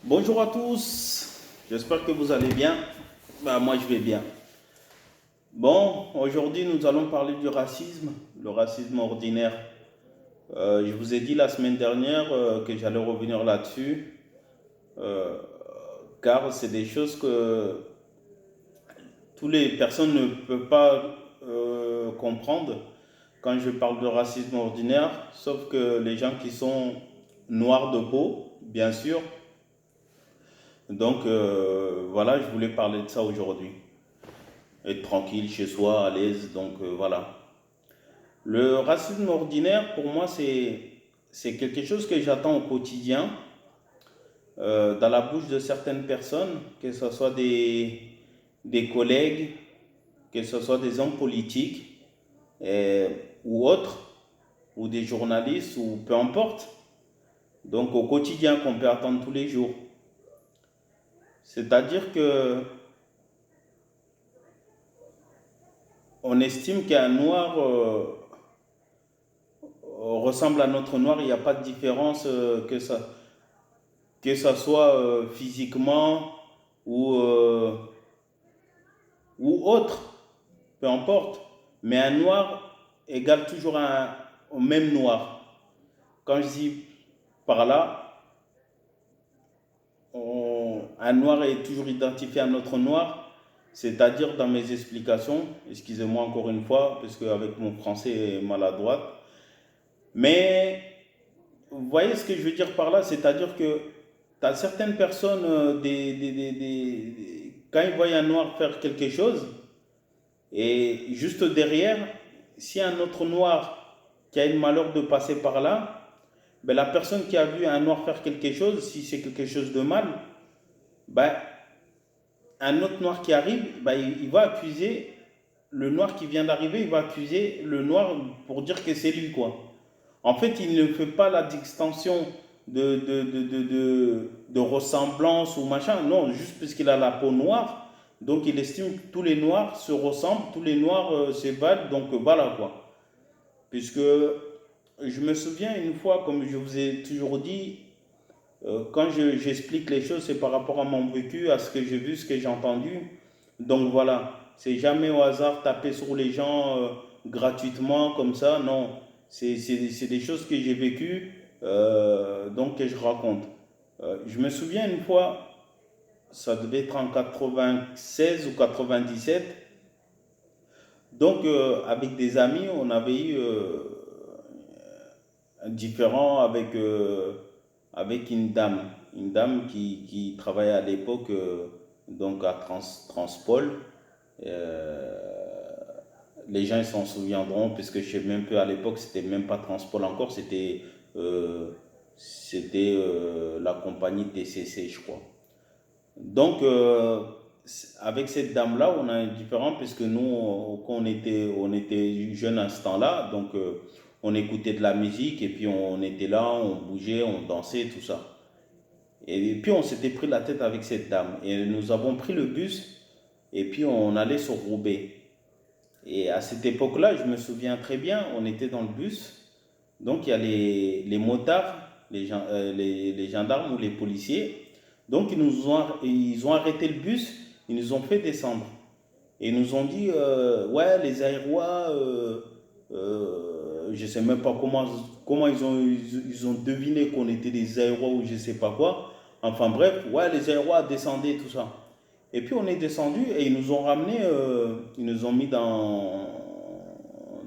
Bonjour à tous, j'espère que vous allez bien. Moi je vais bien. Bon, aujourd'hui nous allons parler du racisme, le racisme ordinaire. Je vous ai dit la semaine dernière que j'allais revenir là-dessus, euh, car c'est des choses que toutes les personnes ne peuvent pas comprendre quand je parle de racisme ordinaire, sauf que les gens qui sont noirs de peau, bien sûr. Donc voilà, je voulais parler de ça aujourd'hui. Être tranquille chez soi, à l'aise. Donc voilà. Le racisme ordinaire, pour moi, c'est quelque chose que j'attends au quotidien, dans la bouche de certaines personnes, que ce soit des collègues, que ce soit des hommes politiques euh, ou autres, ou des journalistes, ou peu importe. Donc au quotidien qu'on peut attendre tous les jours. C'est-à-dire que on estime qu'un noir ressemble à notre noir, il n'y a pas de différence que ça soit physiquement ou, euh, ou autre, peu importe. Mais un noir égale toujours au même noir. Quand je dis par là, un noir est toujours identifié à notre noir, c'est-à-dire dans mes explications, excusez-moi encore une fois, parce qu'avec mon français maladroit, mais vous voyez ce que je veux dire par là, c'est-à-dire que tu as certaines personnes, quand ils voient un noir faire quelque chose, et juste derrière, si un autre noir qui a eu le malheur de passer par là, ben la personne qui a vu un noir faire quelque chose, si c'est quelque chose de mal, ben, un autre noir qui arrive, ben, il va accuser le noir qui vient d'arriver, il va accuser le noir pour dire que c'est lui, quoi. En fait, il ne fait pas la distinction de ressemblance ou machin. Non, juste parce qu'il a la peau noire. Donc, il estime que tous les noirs se ressemblent, tous les noirs se valent. Donc, voilà quoi. Puisque je me souviens une fois, comme je vous ai toujours dit, quand j'explique les choses, c'est par rapport à mon vécu, à ce que j'ai vu, ce que j'ai entendu. Donc voilà, c'est jamais au hasard taper sur les gens gratuitement comme ça, non. C'est des choses que j'ai vécues, donc que je raconte. Je me souviens une fois, ça devait être en 96 ou 97. Donc avec des amis, on avait eu un différend avec une dame qui travaillait à l'époque donc à Transpol. Euh, les gens s'en souviendront puisque je sais même peu à l'époque c'était même pas Transpol encore, euh, c'était la compagnie TCC je crois. Donc avec cette dame là on a un différent puisque nous quand on était jeunes à ce temps-là donc on écoutait de la musique et puis on était là, on bougeait, on dansait tout ça. Et puis on s'était pris la tête avec cette dame. Et nous avons pris le bus et puis on allait sur Roubaix. Et à cette époque-là, je me souviens très bien, on était dans le bus. Donc il y a les motards, les gendarmes ou les policiers. Donc ils ont arrêté le bus, ils nous ont fait descendre. Et ils nous ont dit, ouais, les Aérois, je ne sais même pas comment ils ont deviné qu'on était des Aérois ou je ne sais pas quoi. Enfin bref, ouais, les Aérois descendaient, tout ça. Et puis on est descendu et ils nous ont ramenés, ils nous ont mis dans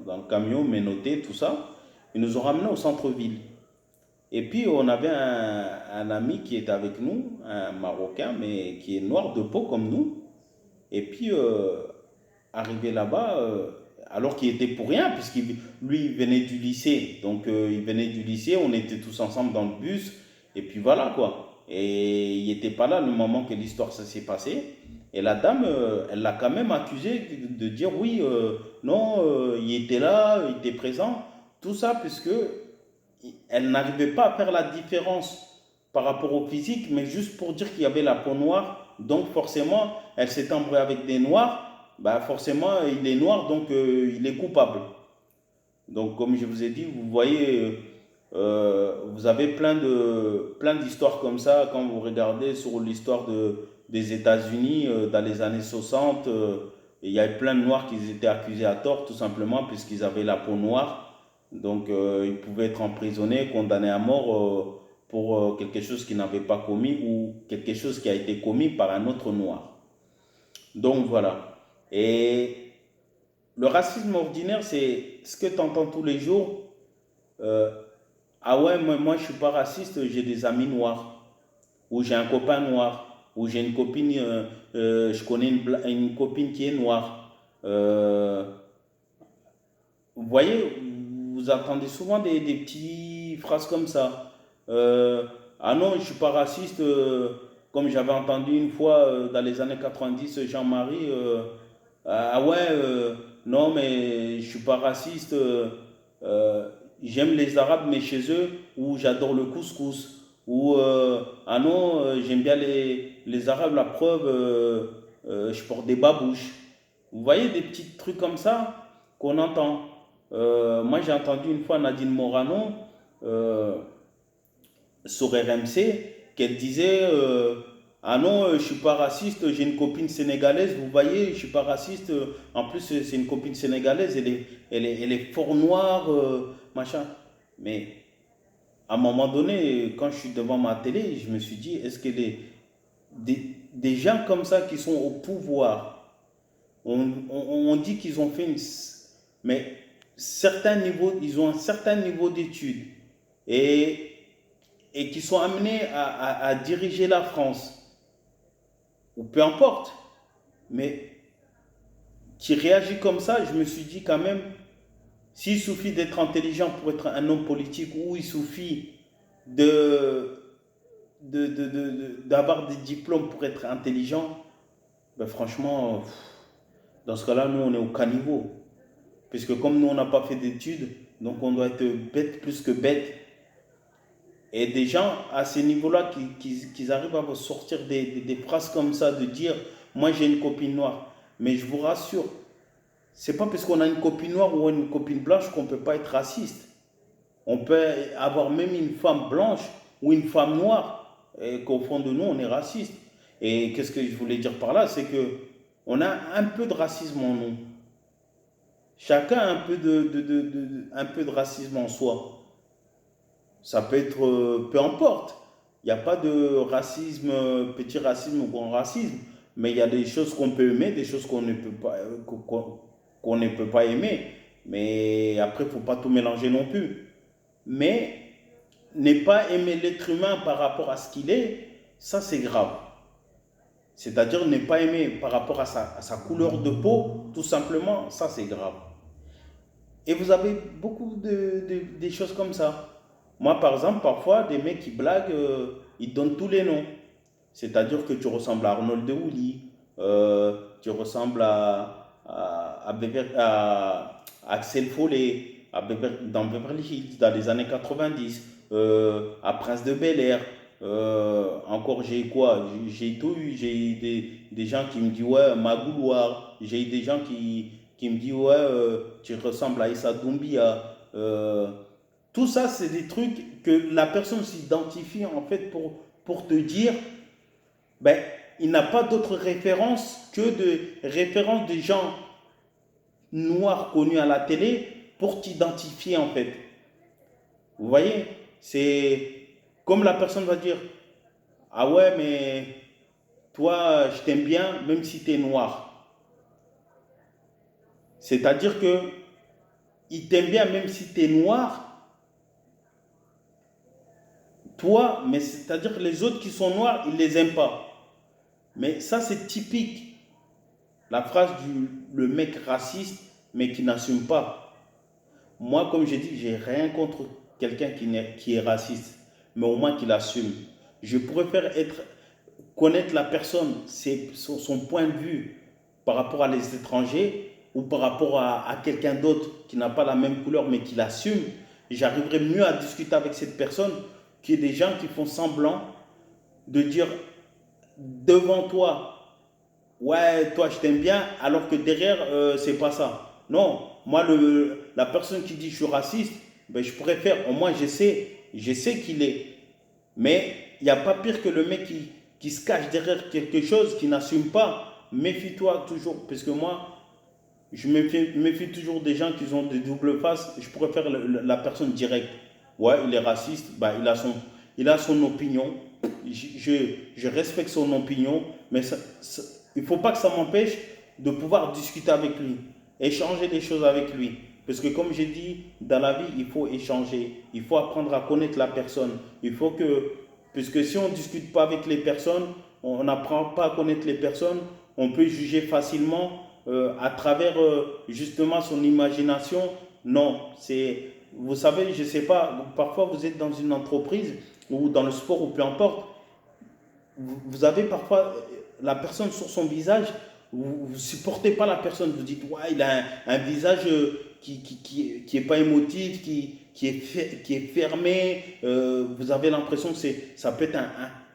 le camion, menottés, tout ça. Ils nous ont ramenés au centre-ville. Et puis on avait un ami qui était avec nous, un Marocain, mais qui est noir de peau comme nous. Et puis arrivé là-bas, alors qu'il était pour rien, puisqu'il lui il venait du lycée. Donc il venait du lycée, on était tous ensemble dans le bus. Et puis voilà quoi. Et il n'était pas là le moment que l'histoire s'est passée. Et la dame, elle l'a quand même accusé de dire oui, non, il était là, il était présent. Tout ça puisque elle n'arrivait pas à faire la différence par rapport au physique, mais juste pour dire qu'il y avait la peau noire. Donc forcément, elle s'est embrouillée avec des noirs. Bah forcément, il est noir, donc il est coupable. Donc comme je vous ai dit, vous voyez, Vous avez plein d'histoires comme ça quand vous regardez sur l'histoire des États-Unis dans les années 60. Il y avait plein de Noirs qui étaient accusés à tort, tout simplement, puisqu'ils avaient la peau noire. Donc, ils pouvaient être emprisonnés, condamnés à mort pour quelque chose qu'ils n'avaient pas commis ou quelque chose qui a été commis par un autre Noir. Donc, voilà. Et le racisme ordinaire, c'est ce que tu entends tous les jours. Euh, ah ouais, moi je suis pas raciste, j'ai des amis noirs, ou j'ai un copain noir, ou j'ai une copine, je connais une copine qui est noire. Vous voyez, vous entendez souvent des petites phrases comme ça. Ah non, je suis pas raciste, comme j'avais entendu une fois dans les années 90, Jean-Marie. Ah ouais, non, mais je suis pas raciste. Euh, J'aime les Arabes, mais chez eux, ou j'adore le couscous. Ou ah non, j'aime bien les Arabes, la preuve, je porte des babouches. Vous voyez des petits trucs comme ça qu'on entend. Moi, j'ai entendu une fois Nadine Morano sur RMC qu'elle disait ah non, je suis pas raciste, j'ai une copine sénégalaise, vous voyez, je suis pas raciste. En plus, c'est une copine sénégalaise, elle est fort noire, machin. Mais à un moment donné, quand je suis devant ma télé, je me suis dit est-ce que des gens comme ça qui sont au pouvoir, on dit qu'ils ont fait une. Mais certains niveaux, ils ont un certain niveau d'études. Et qui sont amenés à diriger la France, ou peu importe, mais qui réagit comme ça, je me suis dit quand même, s'il suffit d'être intelligent pour être un homme politique, ou il suffit de, d'avoir des diplômes pour être intelligent, ben franchement, dans ce cas-là, nous, on est au caniveau. Puisque comme nous, on n'a pas fait d'études, donc on doit être bête plus que bête. Et des gens à ce niveau-là qui arrivent à vous sortir des phrases comme ça, de dire moi j'ai une copine noire. Mais je vous rassure, c'est pas parce qu'on a une copine noire ou une copine blanche qu'on peut pas être raciste. On peut avoir même une femme blanche ou une femme noire et qu'au fond de nous on est raciste. Et qu'est-ce que je voulais dire par là, c'est que on a un peu de racisme en nous. Chacun a un peu de racisme en soi. Ça peut être, peu importe. Il n'y a pas de racisme, petit racisme ou grand racisme. Mais il y a des choses qu'on peut aimer, des choses qu'on ne peut pas, qu'on ne peut pas aimer. Mais après, il ne faut pas tout mélanger non plus. Mais ne pas aimer l'être humain par rapport à ce qu'il est, ça c'est grave. C'est-à-dire ne pas aimer par rapport à sa couleur de peau, tout simplement, ça c'est grave. Et vous avez beaucoup des choses comme ça. Moi, par exemple, parfois, des mecs qui blaguent, ils donnent tous les noms. C'est-à-dire que tu ressembles à Arnold de Willy, tu ressembles à Axel Follet, dans Beverly Hills, dans les années 90, à Prince de Bel-Air. Encore, j'ai quoi? J'ai tout eu. J'ai eu des gens qui me disent, ouais, Magouloir. J'ai eu des gens qui me disent, ouais, tu ressembles à Issa Doumbia. Tout ça, c'est des trucs que la personne s'identifie en fait pour te dire, ben, il n'a pas d'autre référence que de référence des gens noirs connus à la télé pour t'identifier en fait. Vous voyez, c'est comme la personne va dire, ah ouais, mais toi, je t'aime bien même si tu es noir. C'est-à-dire que il t'aime bien même si tu es noir, toi, mais c'est-à-dire que les autres qui sont noirs, ils ne les aiment pas. Mais ça, c'est typique. La phrase du le mec raciste, mais qui n'assume pas. Moi, comme j'ai dit, j'ai rien contre quelqu'un qui est raciste, mais au moins qu'il assume. Je préfère connaître la personne, son point de vue par rapport à les étrangers ou par rapport à quelqu'un d'autre qui n'a pas la même couleur mais qui l'assume. J'arriverai mieux à discuter avec cette personne que des gens qui font semblant de dire devant toi, ouais, toi je t'aime bien, alors que derrière, c'est pas ça. Non, moi, la personne qui dit je suis raciste, ben, je préfère, au moins je sais qu'il est. Mais il n'y a pas pire que le mec qui se cache derrière quelque chose, qui n'assume pas. Méfie-toi toujours, parce que moi, je méfie toujours des gens qui ont des doubles faces. Je préfère la personne directe. Ouais, il est raciste, bah, il a son opinion. Je respecte son opinion, mais il ne faut pas que ça m'empêche de pouvoir discuter avec lui, échanger des choses avec lui. Parce que comme j'ai dit, dans la vie, il faut échanger, il faut apprendre à connaître la personne. Il faut que, puisque si on ne discute pas avec les personnes, on n'apprend pas à connaître les personnes, on peut juger facilement à travers justement son imagination. Non, c'est, vous savez, je ne sais pas, parfois vous êtes dans une entreprise ou dans le sport ou peu importe, vous avez parfois la personne sur son visage, vous ne supportez pas la personne, vous dites, ouais, il a un visage qui est pas émotif, qui est fermé, vous avez l'impression que ça peut être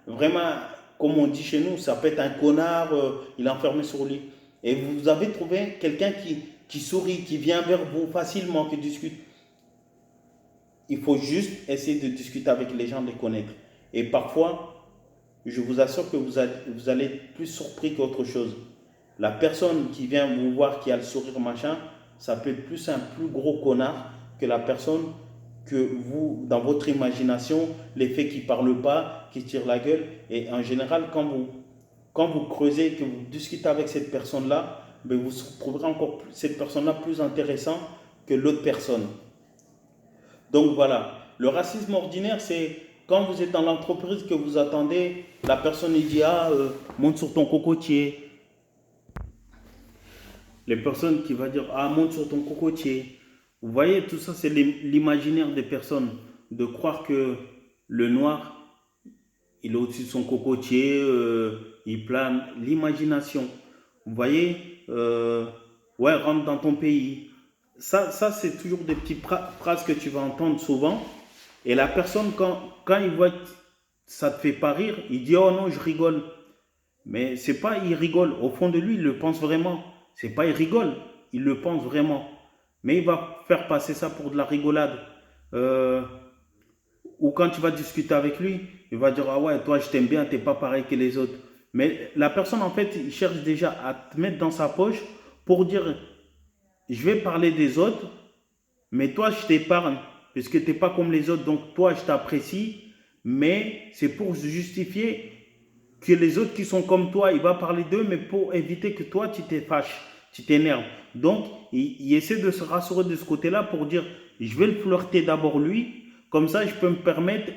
vraiment, comme on dit chez nous, ça peut être un connard, il est enfermé sur lui. Et vous avez trouvé quelqu'un qui sourit, qui vient vers vous facilement, qui discute. Il faut juste essayer de discuter avec les gens, de les connaître. Et parfois, je vous assure que vous allez être plus surpris qu'autre chose. La personne qui vient vous voir, qui a le sourire machin, ça peut être plus un plus gros connard que la personne que vous, dans votre imagination, l'effet qui ne parle pas, qui tire la gueule. Et en général, quand vous creusez, que vous discutez avec cette personne-là, ben vous trouverez encore cette personne-là plus intéressante que l'autre personne. Donc voilà, le racisme ordinaire, c'est quand vous êtes dans l'entreprise que vous attendez, la personne il dit ah monte sur ton cocotier. Les personnes qui vont dire ah monte sur ton cocotier. Vous voyez, tout ça c'est l'imaginaire des personnes de croire que le noir il est au-dessus de son cocotier, il plane. L'imagination. Vous voyez, ouais rentre dans ton pays. Ça c'est toujours des petites phrases que tu vas entendre souvent. Et la personne, quand il voit que ça ne te fait pas rire, il dit oh non, je rigole. Mais c'est pas il rigole. Au fond de lui, il le pense vraiment. C'est pas il rigole, il le pense vraiment. Mais il va faire passer ça pour de la rigolade. Euh, ou quand tu vas discuter avec lui, il va dire ah ouais, toi je t'aime bien, t'es pas pareil que les autres. Mais la personne en fait, il cherche déjà à te mettre dans sa poche pour dire je vais parler des autres, mais toi, je t'épargne, parce que tu n'es pas comme les autres, donc toi, je t'apprécie, mais c'est pour justifier que les autres qui sont comme toi, il va parler d'eux, mais pour éviter que toi, tu te fâches, tu t'énerves. Donc, il essaie de se rassurer de ce côté-là pour dire, je vais le flirter d'abord lui, comme ça, je peux me permettre,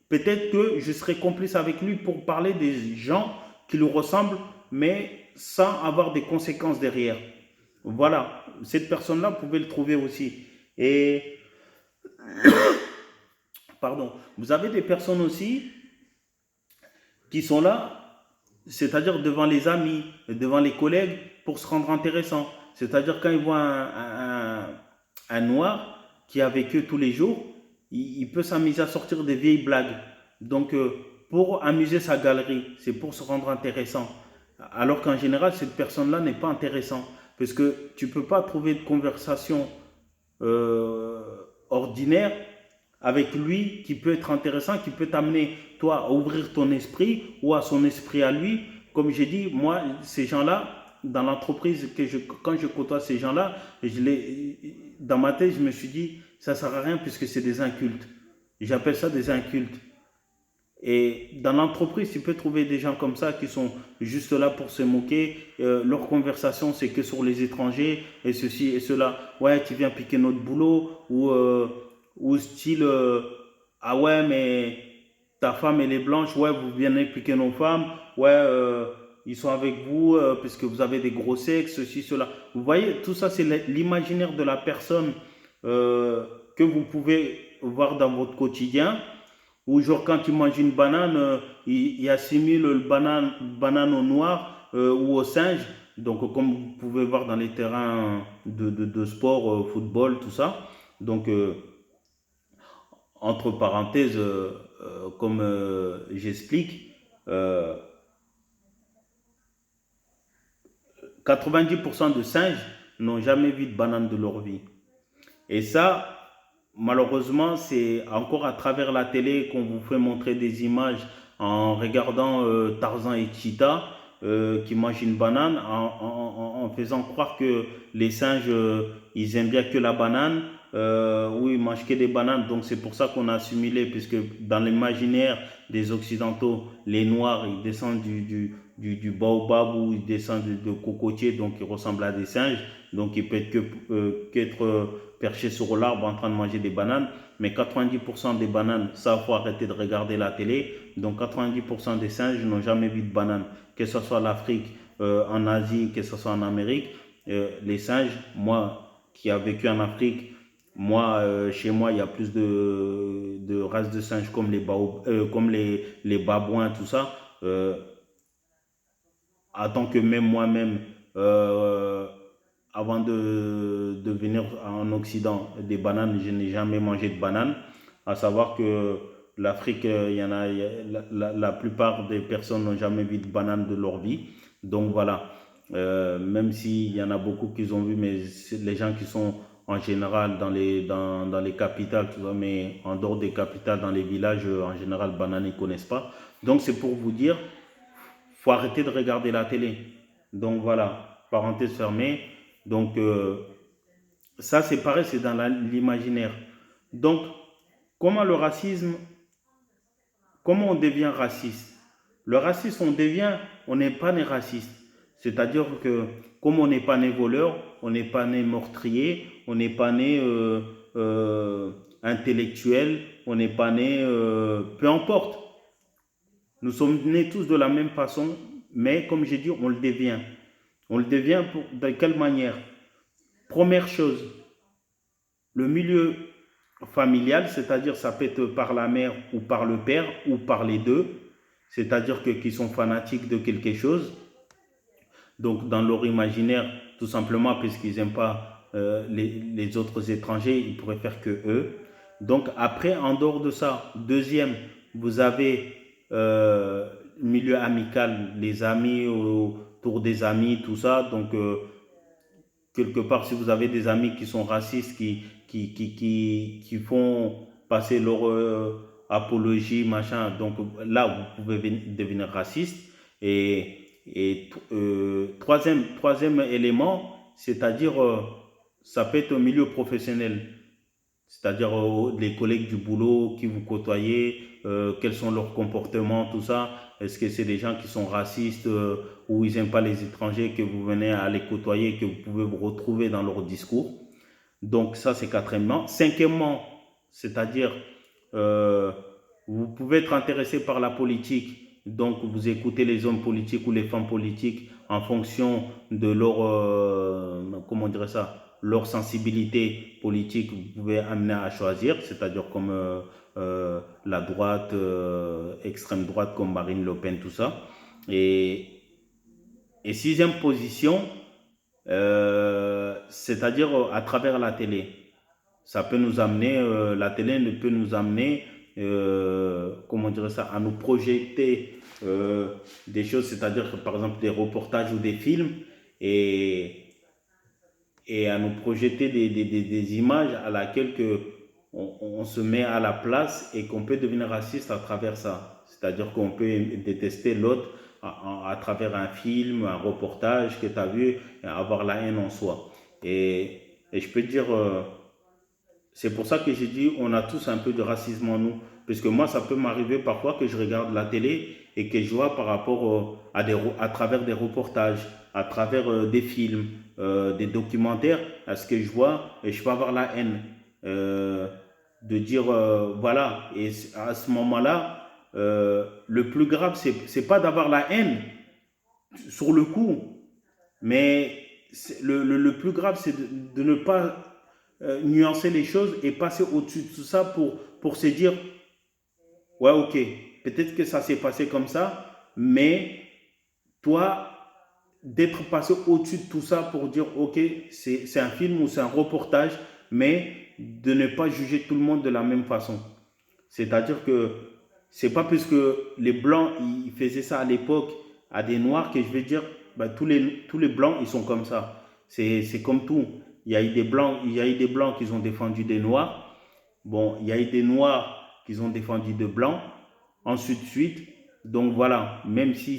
peut-être que je serai complice avec lui pour parler des gens qui lui ressemblent, mais sans avoir des conséquences derrière. Voilà, cette personne-là, vous pouvez le trouver aussi. Et, pardon, vous avez des personnes aussi qui sont là, c'est-à-dire devant les amis, devant les collègues, pour se rendre intéressant. C'est-à-dire quand ils voient un noir qui est avec eux tous les jours, il peut s'amuser à sortir des vieilles blagues. Donc, pour amuser sa galerie, c'est pour se rendre intéressant. Alors qu'en général, cette personne-là n'est pas intéressante. Parce que tu ne peux pas trouver de conversation euh, ordinaire avec lui qui peut être intéressant, qui peut t'amener, toi, à ouvrir ton esprit ou à son esprit à lui. Comme j'ai dit, moi, ces gens-là, dans l'entreprise, quand je côtoie ces gens-là, dans ma tête, je me suis dit, ça ne sert à rien puisque c'est des incultes. J'appelle ça des incultes. Et dans l'entreprise, tu peux trouver des gens comme ça qui sont juste là pour se moquer. Leur conversation, c'est que sur les étrangers et ceci et cela. Ouais, tu viens piquer notre boulot ou style ah ouais, mais ta femme elle est blanche. Ouais, vous venez piquer nos femmes. Ouais, ils sont avec vous parce que vous avez des gros sexes, ceci, cela. Vous voyez, tout ça, c'est l'imaginaire de la personne que vous pouvez voir dans votre quotidien. Ou genre quand tu manges une banane, il assimile le banane au noir ou au singe. Donc comme vous pouvez voir dans les terrains de sport, football, tout ça. Donc entre parenthèses, comme j'explique, euh, 90% de singes n'ont jamais vu de banane de leur vie. Et ça, malheureusement, c'est encore à travers la télé qu'on vous fait montrer des images en regardant Tarzan et Cheetah qui mangent une banane, en faisant croire que les singes, ils aiment bien que la banane, ou ils mangent que des bananes. Donc c'est pour ça qu'on a assimilé, puisque dans l'imaginaire des Occidentaux, les Noirs, ils descendent du baobab, ou ils descendent de cocotier, donc ils ressemblent à des singes. Donc ils peuvent qu'être perchés sur l'arbre en train de manger des bananes. Mais 90% des bananes, ça, faut arrêter de regarder la télé. Donc 90% des singes n'ont jamais vu de banane. Que ce soit l'Afrique, en Asie, que ce soit en Amérique, les singes, moi qui a vécu en Afrique, moi, chez moi, il y a plus de races de singes comme comme les babouins, tout ça. Euh, en tant que même moi-même, euh, avant de venir en Occident, des bananes, je n'ai jamais mangé de bananes. À savoir que l'Afrique, il y en a, la plupart des personnes n'ont jamais vu de bananes de leur vie. Donc voilà. Même s'il y en a beaucoup qui ont vu, mais les gens qui sont en général dans les capitales, tu vois, mais en dehors des capitales, dans les villages, en général, bananes, ils ne connaissent pas. Donc c'est pour vous dire, faut arrêter de regarder la télé. Donc voilà, parenthèse fermée. Donc ça c'est pareil, c'est dans l'imaginaire. Donc comment le racisme, comment on devient raciste? Le racisme, on n'est pas né raciste. C'est-à-dire que comme on n'est pas né voleur, on n'est pas né meurtrier, on n'est pas né intellectuel, on n'est pas né, peu importe. Nous sommes nés tous de la même façon, mais comme j'ai dit, on le devient. On le devient de quelle manière? Première chose, le milieu familial, c'est-à-dire ça peut être par la mère ou par le père ou par les deux, c'est-à-dire que qui sont fanatiques de quelque chose. Donc dans leur imaginaire, tout simplement puisqu'ils n'aiment pas les autres étrangers, ils pourraient faire que eux. Donc après, en dehors de ça, deuxième, vous avez milieu amical, les amis autour des amis, tout ça. Donc quelque part, si vous avez des amis qui sont racistes, qui font passer leur apologie, machin, donc là, vous pouvez devenir raciste. Troisième élément, c'est-à-dire, ça peut être un milieu professionnel, c'est-à-dire les collègues du boulot qui vous côtoyez, quels sont leurs comportements, tout ça. Est-ce que c'est des gens qui sont racistes ou ils n'aiment pas les étrangers que vous venez à les côtoyer, que vous pouvez vous retrouver dans leur discours. Donc ça, c'est quatrièmement. Cinquièmement, c'est-à-dire, euh, vous pouvez être intéressé par la politique, donc vous écoutez les hommes politiques ou les femmes politiques en fonction de leur, comment dire ça, leur sensibilité politique, vous pouvez amener à choisir, c'est-à-dire comme la droite, extrême droite comme Marine Le Pen, tout ça. Et, et sixième position, c'est-à-dire à travers la télé. Ça peut nous amener, la télé ne peut nous amener, comment dire ça, à nous projeter des choses, c'est-à-dire par exemple des reportages ou des films, et, et à nous projeter des images à laquelle on se met à la place et qu'on peut devenir raciste à travers ça. C'est-à-dire qu'on peut détester l'autre à travers un film, un reportage que tu as vu, et avoir la haine en soi. Et je peux te dire, c'est pour ça que j'ai dit, on a tous un peu de racisme en nous. Parce que moi, ça peut m'arriver parfois que je regarde la télé et que je vois par rapport à travers des reportages, à travers des films, des documentaires, à ce que je vois, et je peux avoir la haine. Euh, de dire, voilà, et à ce moment-là, le plus grave, c'est pas d'avoir la haine sur le coup, mais le plus grave, c'est de ne pas nuancer les choses et passer au-dessus de tout ça pour se dire, ouais, ok, peut-être que ça s'est passé comme ça, mais toi, d'être passé au-dessus de tout ça pour dire, ok, c'est un film ou c'est un reportage, mais de ne pas juger tout le monde de la même façon. C'est-à-dire que c'est pas parce que les blancs ils faisaient ça à l'époque à des noirs que je vais dire bah, tous les blancs ils sont comme ça. C'est comme tout. Il y a eu des blancs qui ont défendu des noirs Bon, il y a eu des noirs qui ont défendu de blancs, ensuite, suite. Donc voilà, même si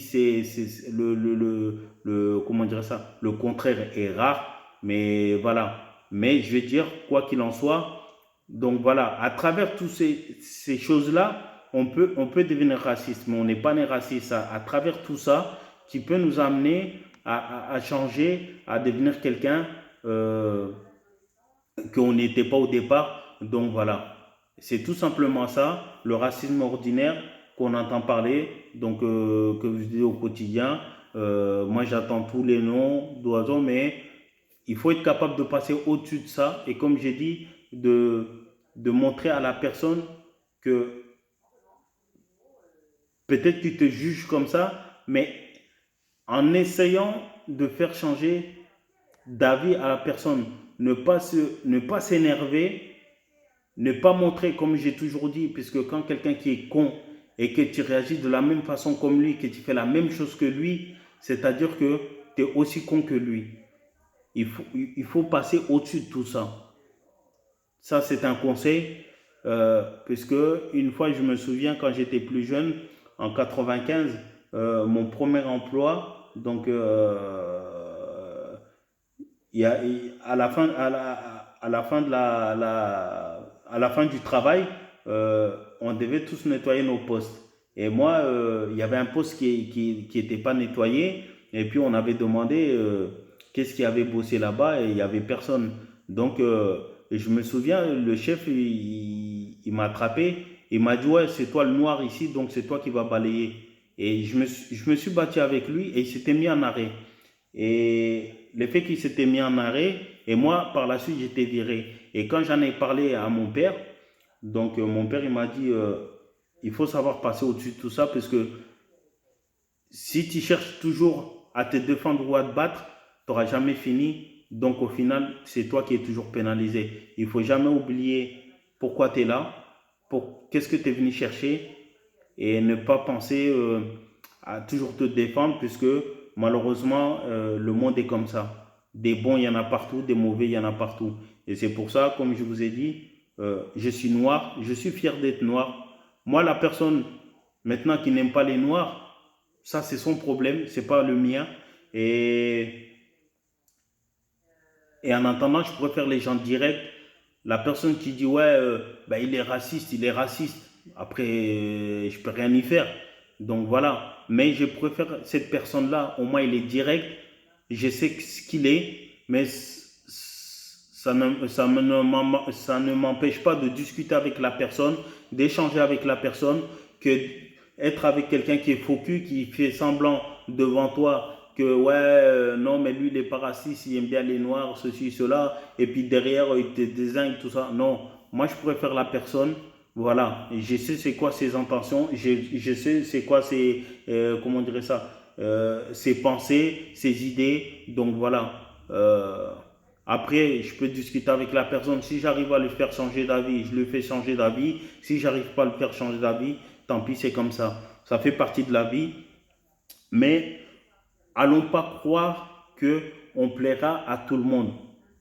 comment dire ça, le contraire est rare, mais voilà. Mais je vais dire, quoi qu'il en soit, donc voilà, à travers toutes ces choses-là, on peut devenir raciste, mais on n'est pas né raciste. À travers tout ça, qui peut nous amener à changer, à devenir quelqu'un euh, qu'on n'était pas au départ. Donc voilà, c'est tout simplement ça, le racisme ordinaire qu'on entend parler, donc que je dis au quotidien. Moi, j'attends tous les noms d'oiseaux, mais il faut être capable de passer au-dessus de ça. Et comme j'ai dit, de montrer à la personne que peut-être tu te juges comme ça, mais en essayant de faire changer d'avis à la personne, ne pas s'énerver, ne pas montrer, comme j'ai toujours dit, puisque quand quelqu'un qui est con et que tu réagis de la même façon comme lui, que tu fais la même chose que lui, c'est-à-dire que tu es aussi con que lui. Il faut passer au-dessus de tout ça. Ça, c'est un conseil, puisque une fois, je me souviens, quand j'étais plus jeune, en 95, mon premier emploi, donc il y a, à la fin, à la fin à la fin du travail, on devait tous nettoyer nos postes. Et moi, il y avait un poste qui était pas nettoyé. Et puis, on avait demandé qu'est-ce qui avait bossé là-bas et il y avait personne. Donc, je me souviens, le chef, il m'a attrapé. Il m'a dit, ouais, c'est toi le noir ici, donc c'est toi qui vas balayer. Et je me suis battu avec lui et il s'était mis en arrêt. Et le fait qu'il s'était mis en arrêt, et moi, par la suite, j'étais viré. Et quand j'en ai parlé à mon père, donc mon père, il m'a dit, il faut savoir passer au-dessus de tout ça, parce que si tu cherches toujours à te défendre ou à te battre, tu n'auras jamais fini. Donc au final, c'est toi qui es toujours pénalisé. Il ne faut jamais oublier pourquoi tu es là, qu'est-ce que tu es venu chercher, et ne pas penser à toujours te défendre, puisque malheureusement, le monde est comme ça. Des bons, il y en a partout, des mauvais, il y en a partout. Et c'est pour ça, comme je vous ai dit, je suis noir, je suis fier d'être noir. Moi, la personne maintenant qui n'aime pas les noirs, ça c'est son problème, c'est pas le mien. Et, et en entendant, je préfère les gens directs. La personne qui dit ouais, ben, il est raciste, il est raciste. Après, je peux rien y faire. Donc voilà. Mais je préfère cette personne-là. Au moins, il est direct. Je sais ce qu'il est, mais ça ne m'empêche pas de discuter avec la personne, d'échanger avec la personne, que être avec quelqu'un qui est faux cul, qui fait semblant devant toi que ouais, non, mais lui, il n'est pas raciste, il aime bien les noirs, ceci, cela, et puis derrière, il te désigne, tout ça. Non, moi, je préfère la personne, voilà, je sais c'est quoi ses intentions, je sais c'est quoi ses, comment dirait ça, ses pensées, ses idées, donc voilà. Après, je peux discuter avec la personne. Si j'arrive à le faire changer d'avis, je le fais changer d'avis. Si j'arrive pas à le faire changer d'avis, tant pis, c'est comme ça. Ça fait partie de la vie. Mais allons pas croire que on plaira à tout le monde.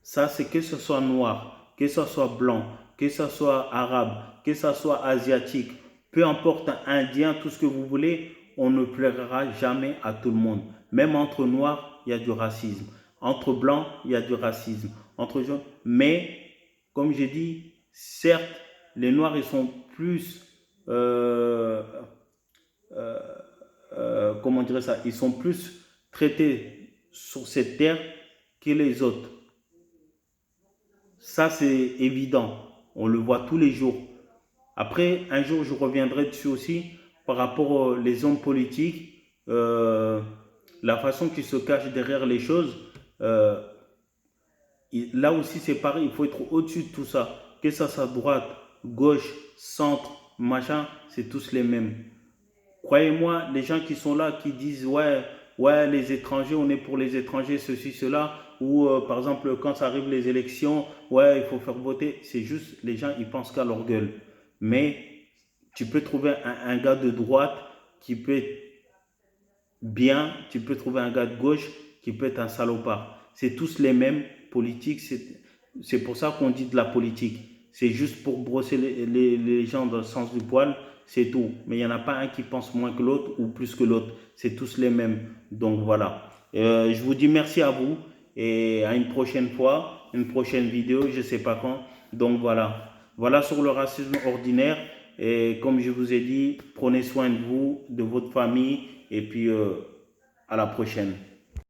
Ça, c'est que ce soit noir, que ce soit blanc, que ce soit arabe, que ce soit asiatique, peu importe, indien, tout ce que vous voulez, on ne plaira jamais à tout le monde. Même entre noirs, il y a du racisme. Entre blancs, il y a du racisme. Entre jaunes, mais comme j'ai dit, certes, les noirs, ils sont plus euh, euh, comment dirais ça, ils sont plus traités sur cette terre que les autres. Ça, c'est évident. On le voit tous les jours. Après, un jour, je reviendrai dessus aussi par rapport aux les hommes politiques, la façon qu'ils se cachent derrière les choses. Euh, Là aussi, c'est pareil. Il faut être au-dessus de tout ça. Que ça soit droite, gauche, centre, machin, c'est tous les mêmes. Croyez-moi, les gens qui sont là, qui disent ouais, ouais, les étrangers, on est pour les étrangers, ceci, cela, ou par exemple, quand ça arrive les élections, ouais, il faut faire voter, c'est juste, les gens, ils pensent qu'à leur gueule. Mais tu peux trouver un gars de droite qui peut être bien, tu peux trouver un gars de gauche qui peut être un salopard. C'est tous les mêmes politiques, c'est pour ça qu'on dit de la politique. c'est juste pour brosser les gens dans le sens du poil, c'est tout. Mais il n'y en a pas un qui pense moins que l'autre ou plus que l'autre. C'est tous les mêmes. Donc voilà. Je vous dis merci à vous et à une prochaine fois, une prochaine vidéo, je ne sais pas quand. Donc voilà. Voilà sur le racisme ordinaire. Et comme je vous ai dit, prenez soin de vous, de votre famille et puis à la prochaine.